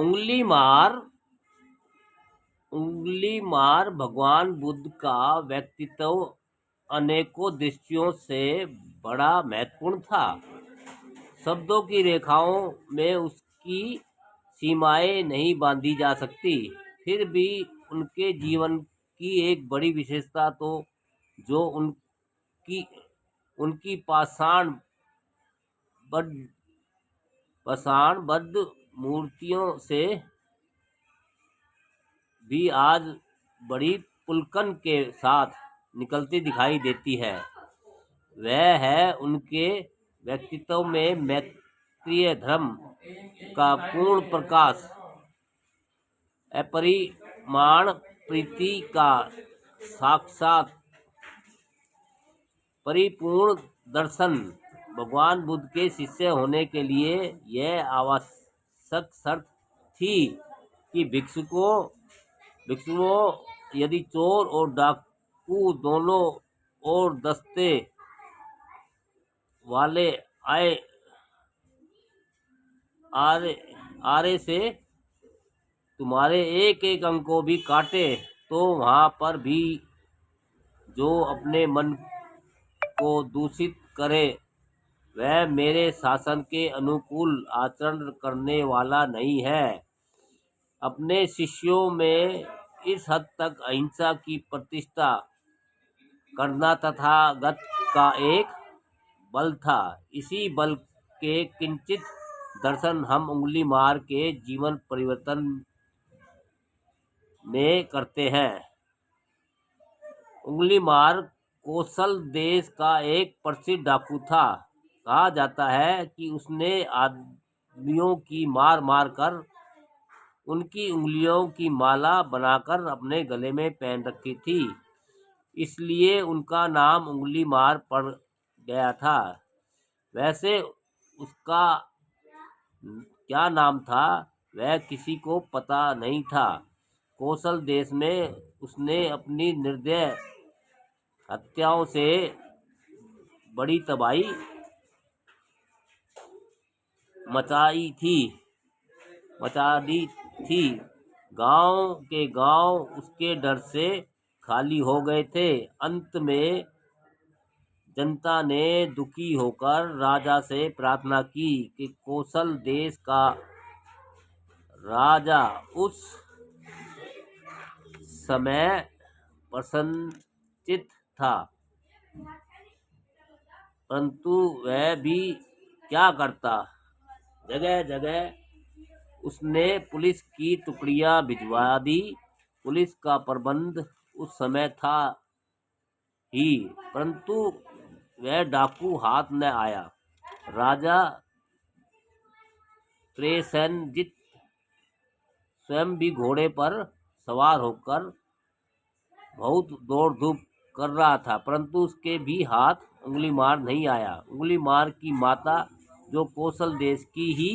उंगली मार उंगली मार भगवान बुद्ध का व्यक्तित्व अनेकों दृष्टियों से बड़ा महत्वपूर्ण था। शब्दों की रेखाओं में उसकी सीमाएं नहीं बांधी जा सकती। फिर भी उनके जीवन की एक बड़ी विशेषता तो जो उनकी उनकी पाषाणबद्ध मूर्तियों से भी आज बड़ी पुलकन के साथ निकलती दिखाई देती है। वह है उनके व्यक्तित्व में मैत्रेय धर्म का पूर्ण प्रकाश, अपरिमाण प्रीति का साक्षात परिपूर्ण दर्शन। भगवान बुद्ध के शिष्य होने के लिए यह आवश्यक शर्त थी कि भिक्षुओं यदि चोर और डाकू दोनों और दस्ते वाले आरे से तुम्हारे एक एक अंग को भी काटे तो वहां पर भी जो अपने मन को दूषित करे वह मेरे शासन के अनुकूल आचरण करने वाला नहीं है। अपने शिष्यों में इस हद तक अहिंसा की प्रतिष्ठा करना तथागत का एक बल था। इसी बल के किंचित दर्शन हम उंगली मार के जीवन परिवर्तन में करते हैं। उंगली मार कौशल देश का एक प्रसिद्ध डाकू था। कहा जाता है कि उसने आदमियों की मार मार कर उनकी उंगलियों की माला बनाकर अपने गले में पहन रखी थी, इसलिए उनका नाम उंगली मार पड़ गया था। वैसे उसका क्या नाम था वह किसी को पता नहीं था। कौशल देश में उसने अपनी निर्दय हत्याओं से बड़ी तबाही मचा दी थी। गांव के गांव उसके डर से खाली हो गए थे। अंत में जनता ने दुखी होकर राजा से प्रार्थना की कि कौशल देश का राजा उस समय प्रसन्नचित्त था, परंतु वह भी क्या करता। जगह जगह उसने पुलिस की टुकड़ियां भिजवा दी। पुलिस का प्रबंध उस समय था ही, परंतु वह डाकू हाथ न आया। राजा प्रसेनजित स्वयं भी घोड़े पर सवार होकर बहुत दौड़ धूप कर रहा था, परंतु उसके भी हाथ उंगली मार नहीं आया। उंगली मार की माता जो कौशल देश की ही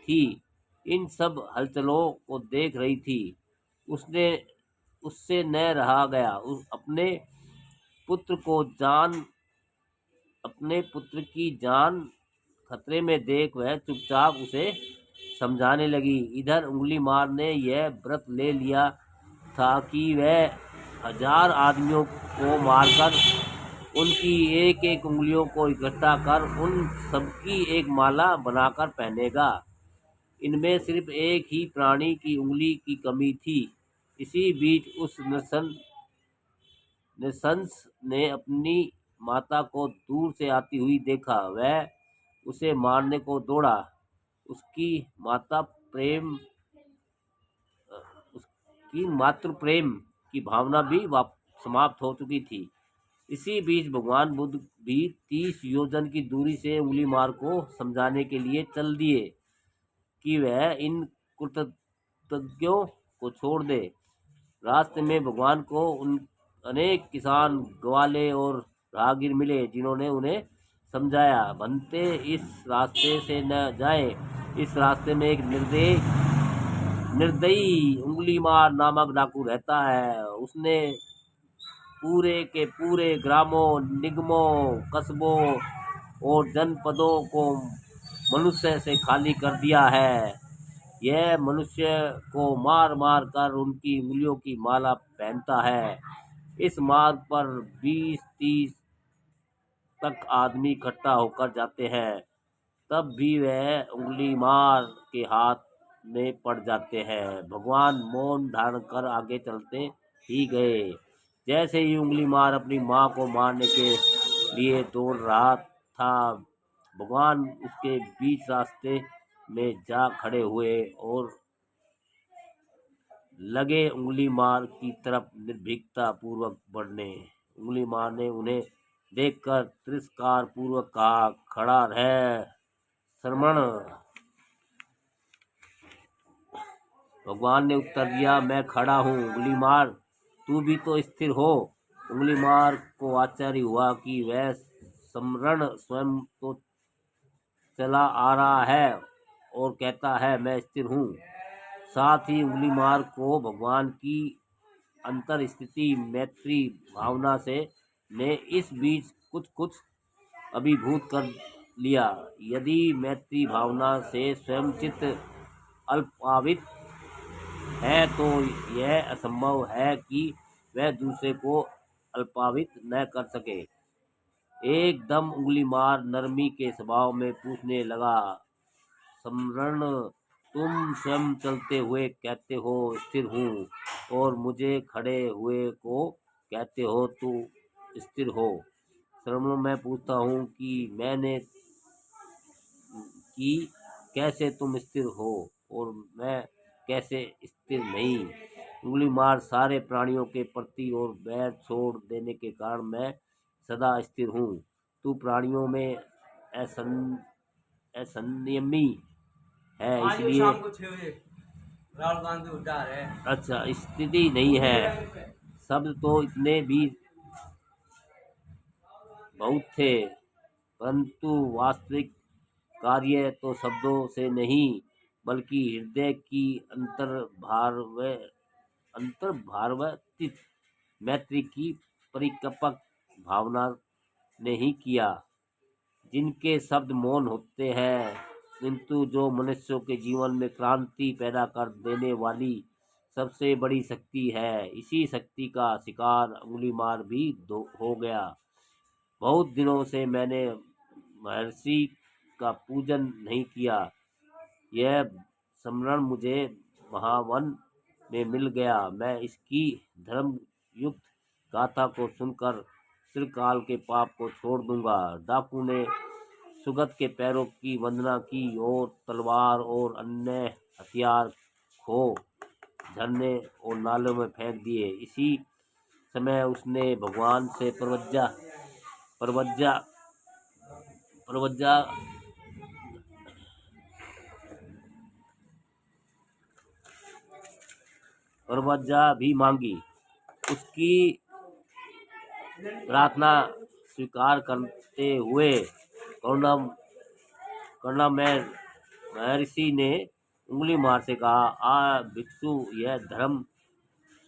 थी, इन सब हलचलों को देख रही थी। उससे न रहा गया। अपने पुत्र की जान खतरे में देख वह चुपचाप उसे समझाने लगी। इधर उंगली मार ने यह व्रत ले लिया था कि वह 1000 आदमियों को मारकर उनकी एक एक उंगलियों को इकट्ठा कर उन सबकी एक माला बनाकर पहनेगा। इनमें सिर्फ एक ही प्राणी की उंगली की कमी थी। इसी बीच उस नृशंस ने अपनी माता को दूर से आती हुई देखा। वह उसे मारने को दौड़ा। उसकी मातृ प्रेम की भावना भी समाप्त हो चुकी थी। इसी बीच भगवान बुद्ध भी 30 योजन की दूरी से उंगली मार को समझाने के लिए चल दिए कि वह इन कृतज्ञों को छोड़ दे। रास्ते में भगवान को अनेक किसान, ग्वाले और राहगीर मिले, जिन्होंने उन्हें समझाया, बनते इस रास्ते से न जाए। इस रास्ते में एक निर्दयी उंगली मार नामक डाकू रहता है। उसने पूरे के पूरे ग्रामों, निगमों, कस्बों और जनपदों को मनुष्य से खाली कर दिया है। यह मनुष्य को मार मार कर उनकी उंगलियों की माला पहनता है। इस मार्ग पर 20-30 तक आदमी इकट्ठा होकर जाते हैं, तब भी वह उंगली मार के हाथ में पड़ जाते हैं। भगवान मौन धारण कर आगे चलते ही गए। जैसे ही उंगली मार अपनी माँ को मारने के लिए दौड़ रहा था, भगवान उसके बीच रास्ते में जा खड़े हुए और लगे उंगली मार की तरफ निर्भीकता पूर्वक बढ़ने। उंगली मार ने उन्हें देखकर तिरस्कार पूर्वक कहा, खड़ा रह श्रमण। भगवान ने उत्तर दिया, मैं खड़ा हूँ। उंगली मार, तू भी तो स्थिर हो। उंगली मार को आश्चर्य हुआ कि वह स्मरण स्वयं तो चला आ रहा है और कहता है, मैं स्थिर हूँ। साथ ही उंगली मार को भगवान की अंतर स्थिति मैत्री भावना से ने इस बीच कुछ कुछ अभिभूत कर लिया। यदि मैत्री भावना से स्वयं चित्त अल्पावित है तो यह असंभव है कि वह दूसरे को अल्पावित न कर सके। एकदम उंगली मार नरमी के स्वभाव में पूछने लगा, स्मरण, तुम स्वयं चलते हुए कहते हो स्थिर हूँ और मुझे खड़े हुए को कहते हो तू स्थिर हो। श्रमण, मैं पूछता हूँ कि कैसे तुम स्थिर हो और मैं कैसे स्थिर नहीं। उंगली मार, सारे प्राणियों के प्रति और बैर छोड़ देने के कारण मैं सदा स्थिर हूँ। तू प्राणियों में असंयमी है, इसलिए राहुल गांधी उद्धार है। अच्छा, स्थिति नहीं है। शब्द तो इतने भी बहुत थे, परंतु वास्तविक कार्य तो शब्दों से नहीं बल्कि हृदय की अंतर्भावस्थित मैत्री की परिकल्पक भावना ने ही किया। जिनके शब्द मौन होते हैं, किंतु जो मनुष्यों के जीवन में क्रांति पैदा कर देने वाली सबसे बड़ी शक्ति है। इसी शक्ति का शिकार उंगली मार भी हो गया। बहुत दिनों से मैंने महर्षि का पूजन नहीं किया। यह स्मरण मुझे महावन में मिल गया। मैं इसकी धर्म युक्त गाथा को सुनकर चिरकाल के पाप को छोड़ दूंगा। डाकू ने सुगत के पैरों की वंदना की और तलवार और अन्य हथियार खो झरने और नालों में फेंक दिए। इसी समय उसने भगवान से प्रवज्जा भी मांगी। उसकी प्रार्थना स्वीकार करते हुए करुणा में महर्षि ने उंगली मार से कहा, आ भिक्षु, यह धर्म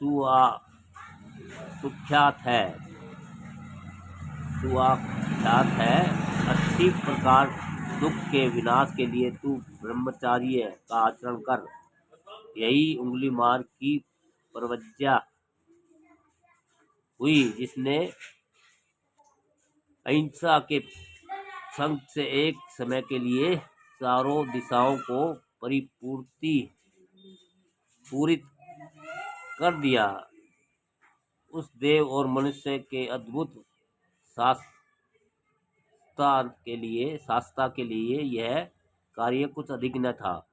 सुआख्यात है। अच्छी प्रकार दुख के विनाश के लिए तू ब्रह्मचार्य का आचरण कर। यही उंगली मार की प्रवज्ञा हुई, जिसने अहिंसा के संग से एक समय के लिए चारों दिशाओं को पूरित कर दिया। उस देव और मनुष्य के अद्भुत शास्ता के लिए यह कार्य कुछ अधिक न था।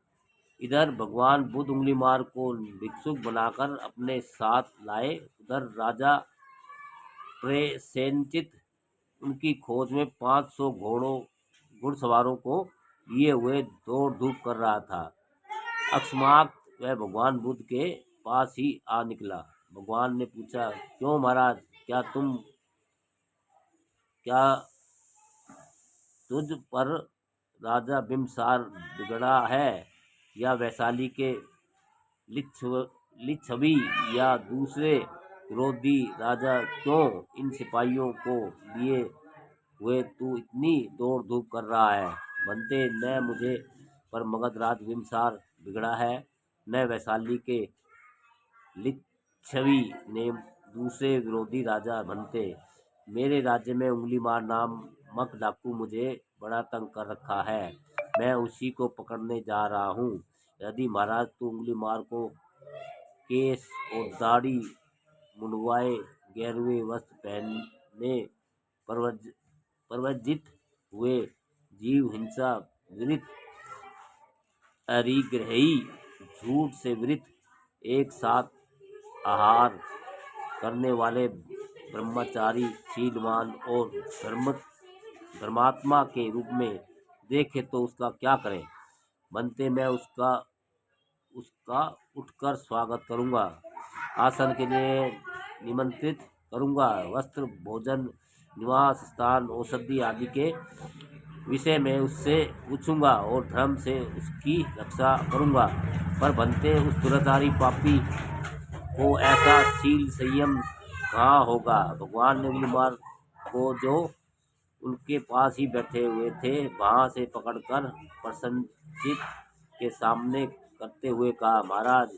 इधर भगवान बुद्ध उंगली मार को भिक्षुक बनाकर अपने साथ लाए, उधर राजा प्रसेनजित उनकी खोज में 500 घुड़सवारों को लिए हुए दौड़ धूप कर रहा था। अकस्मात वह भगवान बुद्ध के पास ही आ निकला। भगवान ने पूछा, क्यों महाराज, क्या तुझ पर राजा बिम्बसार बिगड़ा है, या वैशाली के लिच्छवी या दूसरे विरोधी राजा? क्यों इन सिपाहियों को लिए हुए तू इतनी दौड़ धूप कर रहा है? बनते न मुझे पर मगध राज बिम्बसार बिगड़ा है, न वैशाली के लिच्छवी ने दूसरे विरोधी राजा बनते। मेरे राज्य में उंगली मार नामक डाकू मुझे बड़ा तंग कर रखा है। मैं उसी को पकड़ने जा रहा हूँ। यदि महाराज तो उंगली मार को केस और दाढ़ी मुंडवाए, गेरुए वस्त्र पहने, प्रवज्जित हुए, जीव हिंसा विरत, अरिग्रही झूठ से विरत, एक साथ आहार करने वाले ब्रह्मचारी, शीलवान और धर्मात्मा के रूप में देखे तो उसका क्या करें। बनते मैं उसका उसका उठकर स्वागत करूंगा, आसन के लिए निमंत्रित करूंगा, वस्त्र, भोजन, निवास स्थान, औषधि आदि के विषय में उससे पूछूंगा और धर्म से उसकी रक्षा करूंगा। पर बनते उस दुराचारी पापी को ऐसा शील संयम कहाँ होगा। भगवान ने उंगलीमार को, जो उनके पास ही बैठे हुए थे, वहां से पकड़कर प्रसन्नचित्त के सामने करते हुए कहा, महाराज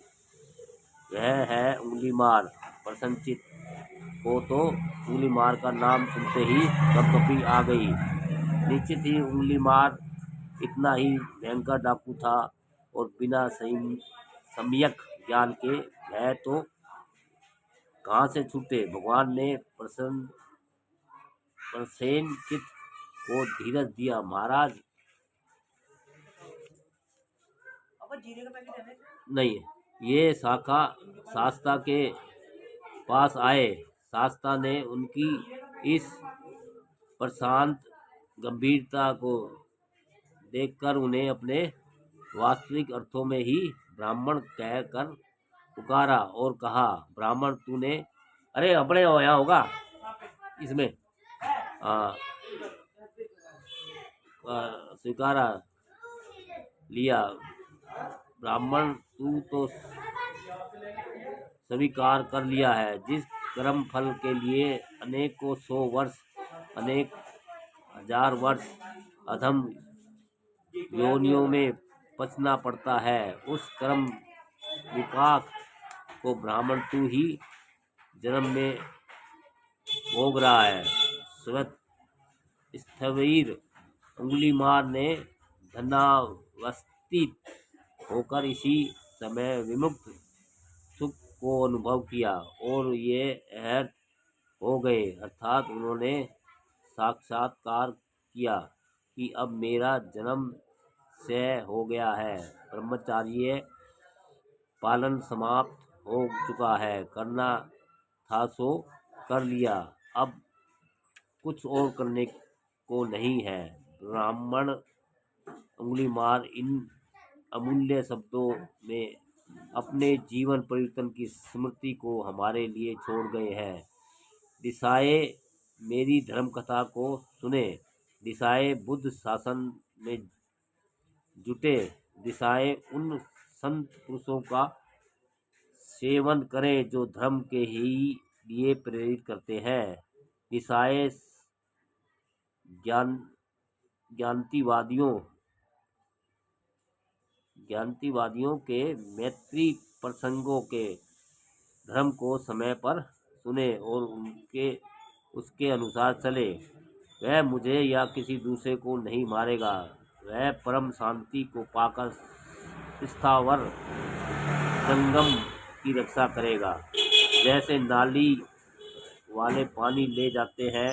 यह है उंगलीमार। प्रसन्नचित्त को तो उंगलीमार का नाम सुनते ही कपकपी आ गई। निश्चित ही उंगलीमार इतना ही भयंकर डाकू था और बिना सम्यक ज्ञान के भय तो कहाँ से छूटे। भगवान ने प्रसेनचित्त को धीरज दिया, महाराज नहीं, ये शास्ता के पास आए। शास्ता ने उनकी इस प्रशांत गंभीरता को देखकर उन्हें अपने वास्तविक अर्थों में ही ब्राह्मण कहकर पुकारा और कहा, ब्राह्मण तूने, अरे अपने यहाँ होगा इसमें स्वीकारा लिया। ब्राह्मण तू तो स्वीकार कर लिया है। जिस कर्म फल के लिए अनेकों 100 वर्ष, अनेक 1000 वर्ष अधम योनियों में पचना पड़ता है, उस कर्म विपाक को ब्राह्मण तू ही जन्म में भोग रहा है। स्थविर उंगलीमार ने धनावस्थित होकर इसी समय विमुक्त सुख को अनुभव किया और ये अर्थ हो गए, अर्थात उन्होंने साक्षात्कार किया कि अब मेरा जन्म क्षय हो गया है, ब्रह्मचार्य पालन समाप्त हो चुका है, करना था सो कर लिया, अब कुछ और करने को नहीं है। ब्राह्मण उंगलीमार इन अमूल्य शब्दों में अपने जीवन परिवर्तन की स्मृति को हमारे लिए छोड़ गए हैं। दिशाए मेरी धर्म कथा को सुने, दिशाए बुद्ध शासन में जुटे, दिशाए उन संत पुरुषों का सेवन करें जो धर्म के ही लिए प्रेरित करते हैं। दिशाए ज्ञानतिवादियों के मैत्री प्रसंगों के धर्म को समय पर सुने और उसके अनुसार चले। वह मुझे या किसी दूसरे को नहीं मारेगा, वह परम शांति को पाकर स्थावर जंगम की रक्षा करेगा। जैसे नाली वाले पानी ले जाते हैं,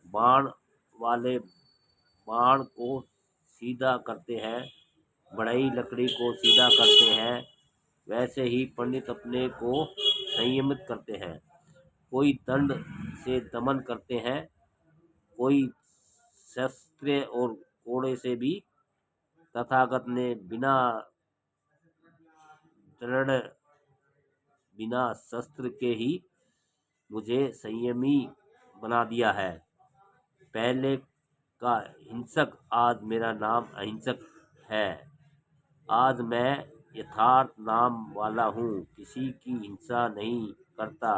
बाण वाले बाण को सीधा करते हैं, बढ़ई लकड़ी को सीधा करते हैं, वैसे ही पंडित अपने को संयमित करते हैं। कोई दंड से दमन करते हैं, कोई शस्त्र और कोड़े से भी। तथागत ने बिना दृढ़, बिना शस्त्र के ही मुझे संयमी बना दिया है। पहले का हिंसक, आज मेरा नाम अहिंसक है। आज मैं यथार्थ नाम वाला हूँ, किसी की हिंसा नहीं करता।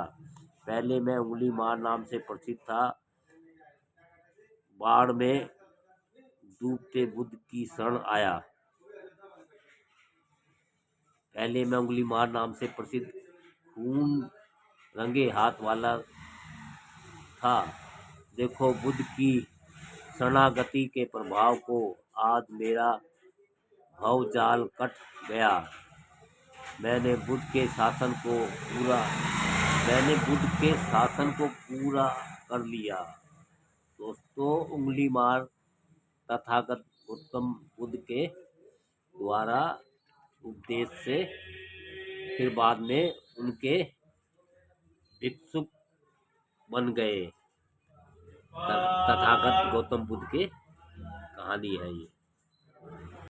पहले मैं उंगलीमार नाम से प्रसिद्ध था, बाढ़ में डूबते बुद्ध की शरण आया। पहले मैं उंगली मार नाम से प्रसिद्ध खून रंगे हाथ वाला था। देखो बुद्ध की शरणागति के प्रभाव को, आज मेरा भवजाल कट गया। मैंने बुद्ध के शासन को पूरा कर लिया। दोस्तों, उंगली मार तथागत गौतम बुद्ध के द्वारा उपदेश से फिर बाद में उनके भिक्षुक बन गए। तथागत गौतम बुद्ध की कहानी है ये।